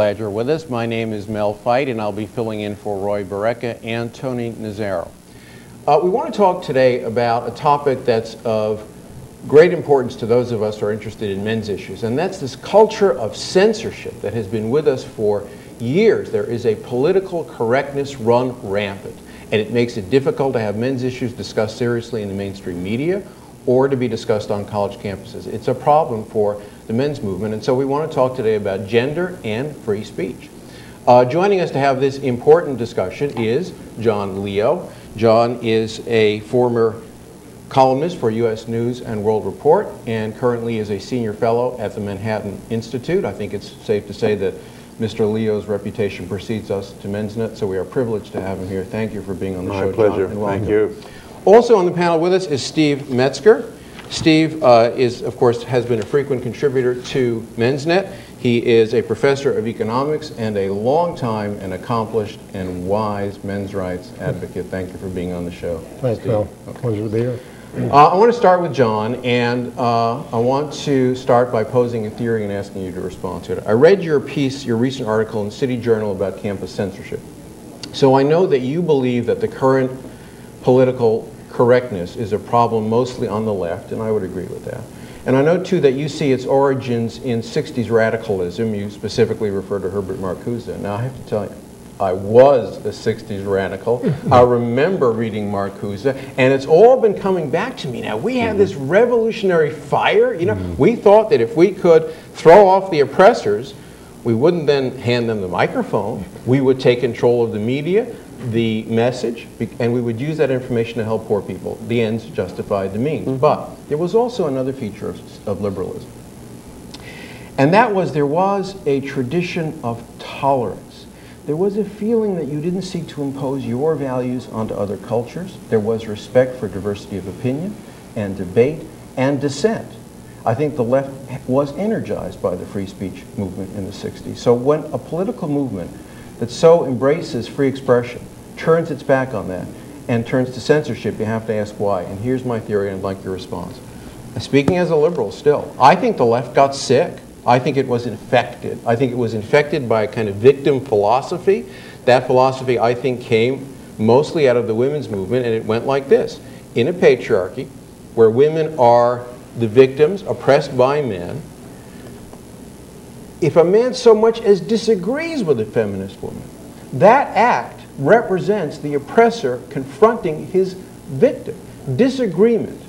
glad you're with us. My name is Mel Feit, and I'll be filling in for Roy Barreca and Tony Nazzaro. We want to talk today about a topic that's of great importance to those of us who are interested in men's issues, and that's this culture of censorship that has been with us for years. There is a political correctness run rampant, and it makes it difficult to have men's issues discussed seriously in the mainstream media or to be discussed on college campuses. It's a problem for the men's movement, and so we want to talk today about gender and free speech. Joining us to have this important discussion is John Leo. John is a former columnist for U.S. News and World Report and currently is a senior fellow at the Manhattan Institute. I think it's safe to say that Mr. Leo's reputation precedes us to Mensnet, so we are privileged to have him here. Thank you for being on the show, My pleasure. John. Thank you. Also on the panel with us is Steve Metzger. Steve of course, has been a frequent contributor to Mensnet. He is a professor of economics and a long-time and accomplished and wise men's rights advocate. Thank you for being on the show. Thanks, Mel. Pleasure to be here. I want to start with John, and I want to start by posing a theory and asking you to respond to it. I read your piece, your recent article in City Journal about campus censorship. So I know that you believe that the current political correctness is a problem mostly on the left, and I would agree with that. And I know, too, that you see its origins in 60s radicalism. You specifically refer to Herbert Marcuse. Now, I have to tell you, I was a 60s radical. I remember reading Marcuse, and it's all been coming back to me now. We have this revolutionary fire. You know, we thought that if we could throw off the oppressors, we wouldn't then hand them the microphone. We would take control of the media, the message, and we would use that information to help poor people. The ends justified the means. But there was also another feature of liberalism. And that was there was a tradition of tolerance. There was a feeling that you didn't seek to impose your values onto other cultures. There was respect for diversity of opinion and debate and dissent. I think the left was energized by the free speech movement in the 60s. So when a political movement that so embraces free expression turns its back on that and turns to censorship, you have to ask why. And here's my theory, and I'd like your response. Speaking as a liberal still, I think the left got sick. I think it was infected. I think it was infected by a kind of victim philosophy. That philosophy, I think, came mostly out of the women's movement, and it went like this. In a patriarchy where women are the victims oppressed by men, if a man so much as disagrees with a feminist woman, that act represents the oppressor confronting his victim. Disagreement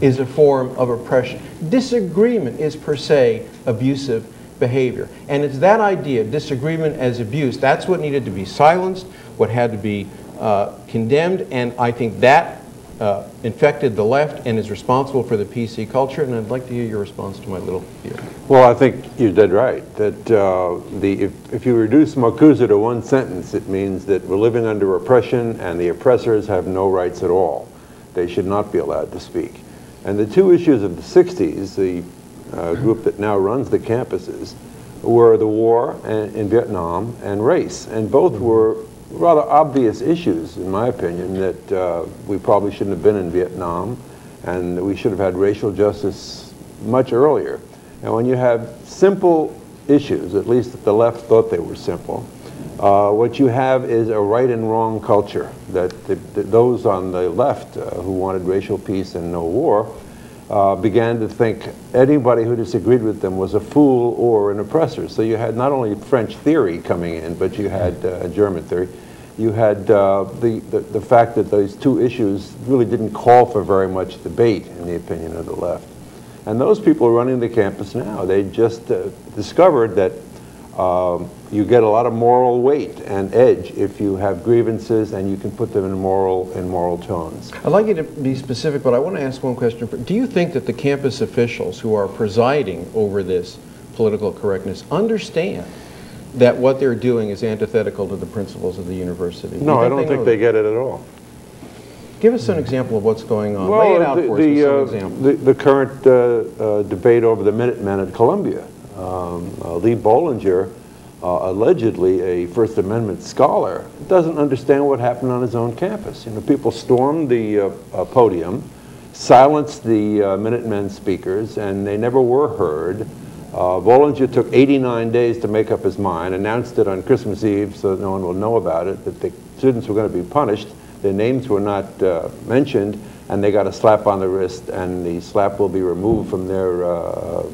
is a form of oppression. Disagreement is per se abusive behavior. And it's that idea, disagreement as abuse, that's what needed to be silenced, what had to be condemned, and I think that infected the left and is responsible for the PC culture, and I'd like to hear your response to my little theory. Well, I think you're dead right. That if you reduce Marcuse to one sentence, it means that we're living under oppression and the oppressors have no rights at all. They should not be allowed to speak. And the two issues of the 60s, the group that now runs the campuses, were the war in Vietnam and race. And both were rather obvious issues, in my opinion, that we probably shouldn't have been in Vietnam, and we should have had racial justice much earlier. And when you have simple issues, at least the left thought they were simple, what you have is a right and wrong culture, that those on the left who wanted racial peace and no war began to think anybody who disagreed with them was a fool or an oppressor. So you had not only French theory coming in, but you had German theory. You had the fact that those two issues really didn't call for very much debate, in the opinion of the left. And those people running the campus now, they just discovered that you get a lot of moral weight and edge if you have grievances and you can put them in moral tones. I'd like you to be specific, but I want to ask one question. Do you think that the campus officials who are presiding over this political correctness understand that what they're doing is antithetical to the principles of the university? No, I don't think they get it at all. Give us an example of what's going on. Well, lay it out for us with some examples. The current debate over the Minutemen at Columbia. Lee Bollinger, allegedly a First Amendment scholar, doesn't understand what happened on his own campus. You know, people stormed the podium, silenced the Minutemen speakers, and they never were heard. Bollinger took 89 days to make up his mind, announced it on Christmas Eve so that no one will know about it, that the students were going to be punished. Their names were not mentioned, and they got a slap on the wrist, and the slap will be removed from their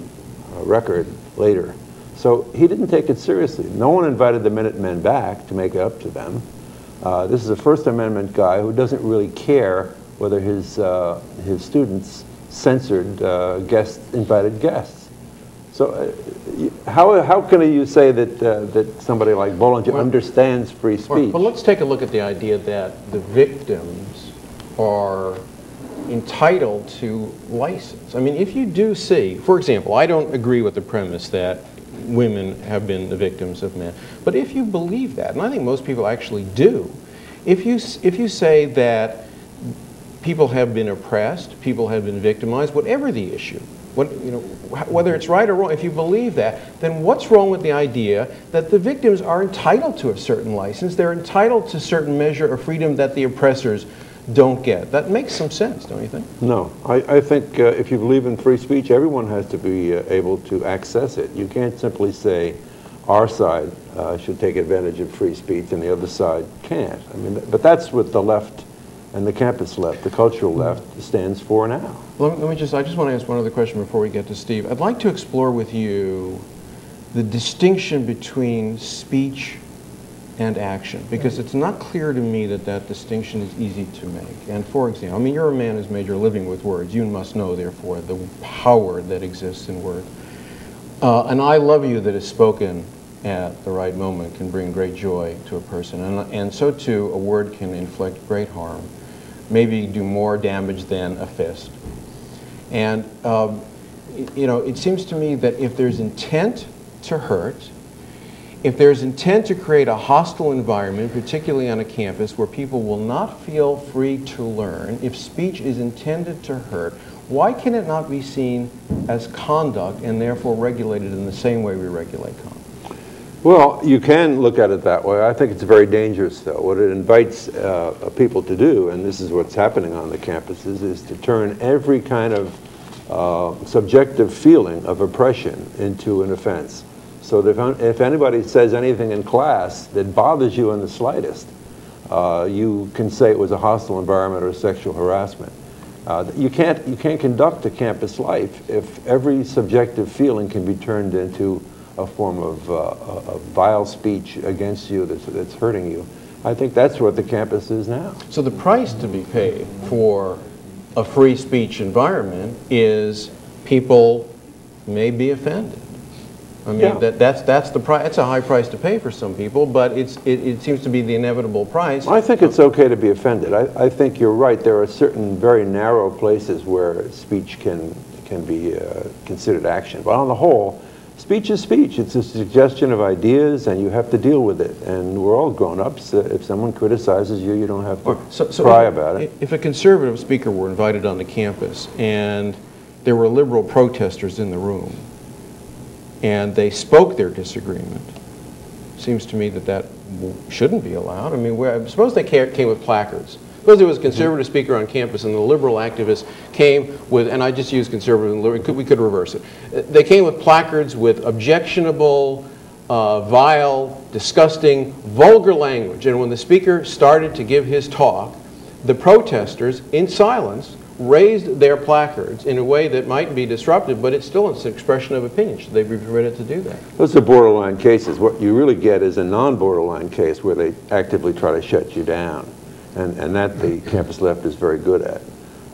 record later. So he didn't take it seriously. No one invited the Minutemen back to make it up to them. This is a First Amendment guy who doesn't really care whether his students censored invited guests. So how can you say that somebody like Bollinger understands free speech? Well, let's take a look at the idea that the victims are entitled to license. I mean, if you do see, for example, I don't agree with the premise that women have been the victims of men, but if you believe that, and I think most people actually do, if you say that people have been oppressed, people have been victimized, whatever the issue, whether it's right or wrong, if you believe that, then what's wrong with the idea that the victims are entitled to a certain license, they're entitled to a certain measure of freedom that the oppressors don't get? That makes some sense, don't you think? No. I think if you believe in free speech, everyone has to be able to access it. You can't simply say our side should take advantage of free speech and the other side can't. I mean, but that's what the left and the campus left, the cultural left, stands for now. I just want to ask one other question before we get to Steve. I'd like to explore with you the distinction between speech and action, because it's not clear to me that that distinction is easy to make. And for example, I mean, you're a man who's made your living with words. You must know, therefore, the power that exists in words. And I love you that is spoken at the right moment can bring great joy to a person. And so, too, a word can inflict great harm, maybe do more damage than a fist. And, it seems to me that if there's intent to hurt, if there's intent to create a hostile environment, particularly on a campus where people will not feel free to learn, if speech is intended to hurt, why can it not be seen as conduct and therefore regulated in the same way we regulate conduct? Well, you can look at it that way. I think it's very dangerous, though. What it invites people to do, and this is what's happening on the campuses, is to turn every kind of subjective feeling of oppression into an offense. So that if anybody says anything in class that bothers you in the slightest, you can say it was a hostile environment or sexual harassment. You can't conduct a campus life if every subjective feeling can be turned into a form of vile speech against you that's hurting you. I think that's what the campus is now. So the price to be paid for a free speech environment is people may be offended. I mean, Yeah. that's the price. That's a high price to pay for some people, but it seems to be the inevitable price. I think it's okay to be offended. I think you're right. There are certain very narrow places where speech can be considered action. But on the whole, speech is speech. It's a suggestion of ideas, and you have to deal with it. And we're all grown-ups. If someone criticizes you, you don't have to cry about it. If a conservative speaker were invited on the campus and there were liberal protesters in the room, and they spoke their disagreement, seems to me that shouldn't be allowed. I mean, suppose they came with placards. Suppose there was a conservative speaker on campus and the liberal activists came with, and I just use conservative and liberal, we could reverse it. They came with placards with objectionable, vile, disgusting, vulgar language. And when the speaker started to give his talk, the protesters, in silence, raised their placards in a way that might be disruptive, but it's still an expression of opinion. Should they be permitted to do that? Those are borderline cases. What you really get is a non-borderline case where they actively try to shut you down, and that the campus left is very good at.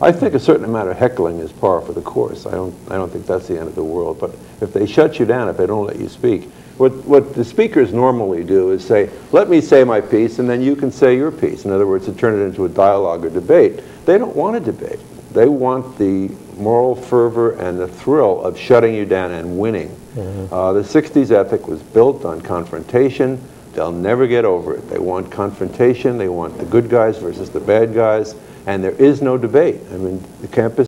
I think a certain amount of heckling is par for the course. I don't think that's the end of the world. But if they shut you down, if they don't let you speak, what the speakers normally do is say, let me say my piece, and then you can say your piece. In other words, to turn it into a dialogue or debate. They don't want a debate. They want the moral fervor and the thrill of shutting you down and winning. Mm-hmm. The 60s ethic was built on confrontation. They'll never get over it. They want confrontation. They want the good guys versus the bad guys. And there is no debate. I mean, the campus